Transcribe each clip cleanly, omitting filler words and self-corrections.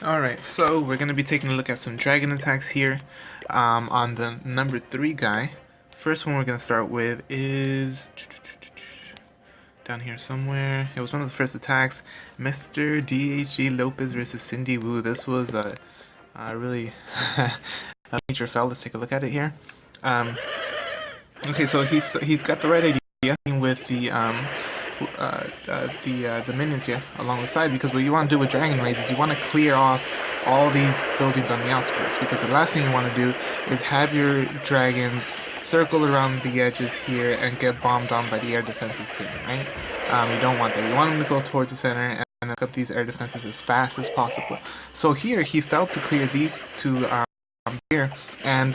Alright, so we're going to be taking a look at some dragon attacks here on the number 3 guy. First one we're going to start with is down here somewhere. It was one of the first attacks. Mr. DHGLopez versus Cindywhoo. This was a really a major fail. Let's take a look at it here. Okay, so he's got the right idea with the minions here along the side, because what you want to do with dragon raids is you want to clear off all these buildings on the outskirts, because the last thing you want to do is have your dragons circle around the edges here and get bombed on by the air defenses here, right? You don't want that. You want them to go towards the center and pick up these air defenses as fast as possible. So here he failed to clear these two here, and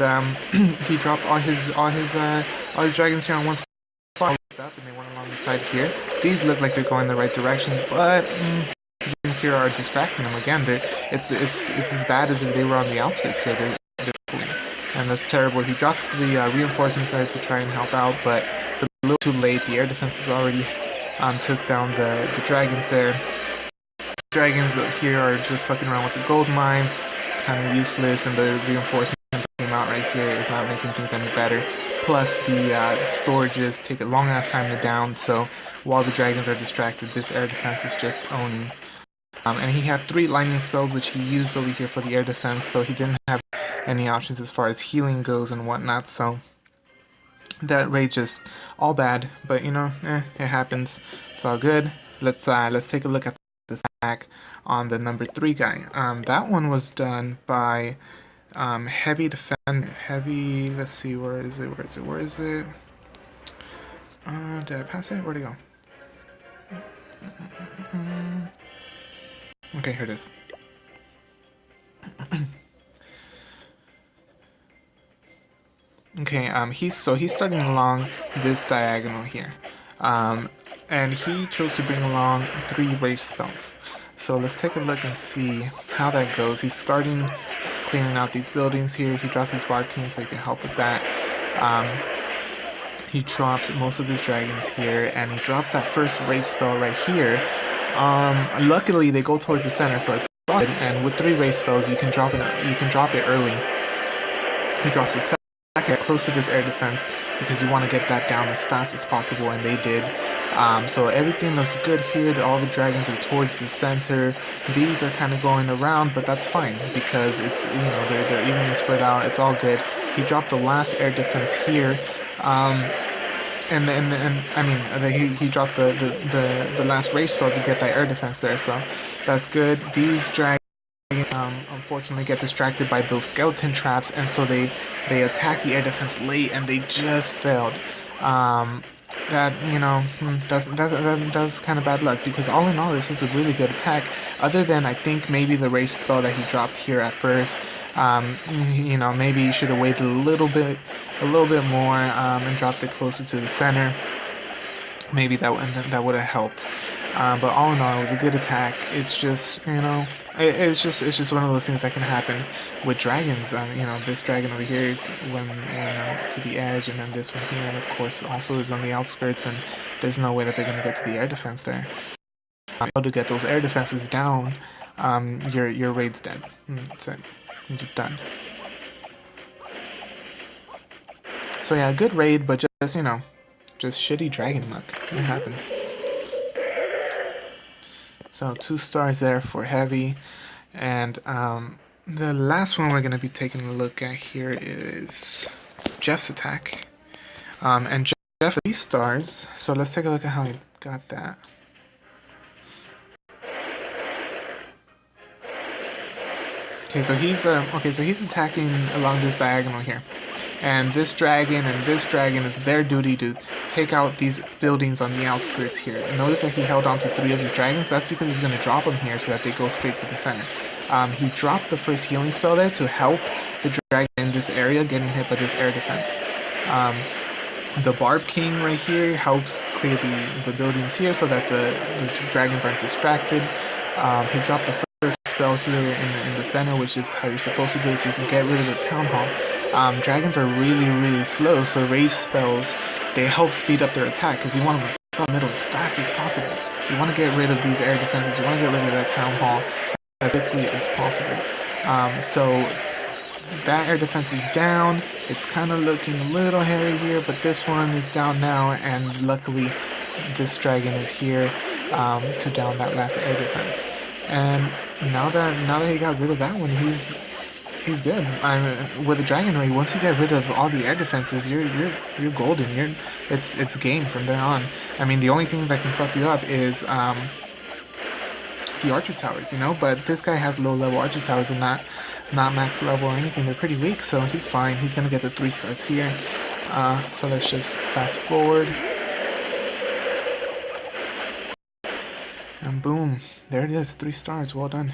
he dropped all his dragons here on one spot. And they went along the side here. These look like they're going the right direction, but the dragons here are distracting them again. It's as bad as if they were on the outskirts here. They're pulling, and that's terrible. He dropped the reinforcements there to try and help out, but it's a little too late. The air defenses already took down the dragons there. The dragons here are just fucking around with the gold mines, kind of useless, and the reinforcement that came out right here is not making things any better. Plus, the storages take a long ass time to down, so while the dragons are distracted, this air defense is just owning. And he had 3 lightning spells, which he used over here for the air defense, so he didn't have any options as far as healing goes and whatnot, so that raid just all bad, but you know, it happens. It's all good. Let's take a look at this attack on the number 3 guy. That one was done by HeavyDefender. Let's see, where is it? Did I pass it? Where'd it go? Okay, here it is. Okay, he's starting along this diagonal here. And he chose to bring along 3 rage spells. So let's take a look and see how that goes. He's starting clearing out these buildings here. He dropped his Barb King so he can help with that. He drops most of his dragons here, and he drops that first rage spell right here. Luckily they go towards the center, so it's good. And with 3 rage spells, you can drop it early. He drops his second close to this air defense because you want to get that down as fast as possible, and they did. So everything looks good here. All the dragons are towards the center. These are kind of going around, but that's fine because it's, you know, they're evenly spread out. It's all good. He dropped the last air defense here, and I mean he dropped the last rage spell to get that air defense there. So that's good. These dragons unfortunately get distracted by those skeleton traps, and so they attack the air defense late, and they just failed. That, you know, that's kind of bad luck, because all in all this was a really good attack, other than I think maybe the rage spell that he dropped here at first. You know, maybe you should have waited a little bit more and dropped it closer to the center. Maybe that would have helped. But all in all, it was a good attack. It's just, you know, it's just one of those things that can happen with dragons. You know, this dragon over here when, you know, to the edge, and then this one here, and of course, also is on the outskirts, and there's no way that they're gonna get to the air defense there. How to get those air defenses down? Your raid's dead. That's it. You're done. So yeah, good raid, but just, you know, just shitty dragon luck. It happens. So 2 stars there for Heavy, and the last one we're going to be taking a look at here is Jeff's attack, and Jeff 3 stars. So let's take a look at how he got that. Okay, so he's attacking along this diagonal here. And this dragon is their duty to take out these buildings on the outskirts here. Notice that he held on to 3 of his dragons. That's because he's going to drop them here so that they go straight to the center. He dropped the first healing spell there to help the dragon in this area getting hit by this air defense. The Barb King right here helps clear the buildings here so that the dragons aren't distracted. He dropped the first spell here in the center, which is how you're supposed to do it, so you can get rid of the Town Hall. Dragons are really slow, so rage spells, they help speed up their attack, because you want them to go in the middle as fast as possible. You want to get rid of these air defenses, you want to get rid of that Town Hall, as quickly as possible. So that air defense is down. It's kind of looking a little hairy here, but this one is down now, and luckily this dragon is here to down that last air defense. And now that he got rid of that one, he's good. With a dragon ray, once you get rid of all the air defenses, you're golden. It's game from there on. I mean, the only thing that can fuck you up is the archer towers, you know. But this guy has low level archer towers and not max level or anything. They're pretty weak, so he's fine. He's gonna get the 3 stars here. So let's just fast forward. And boom, there it is, 3 stars, well done.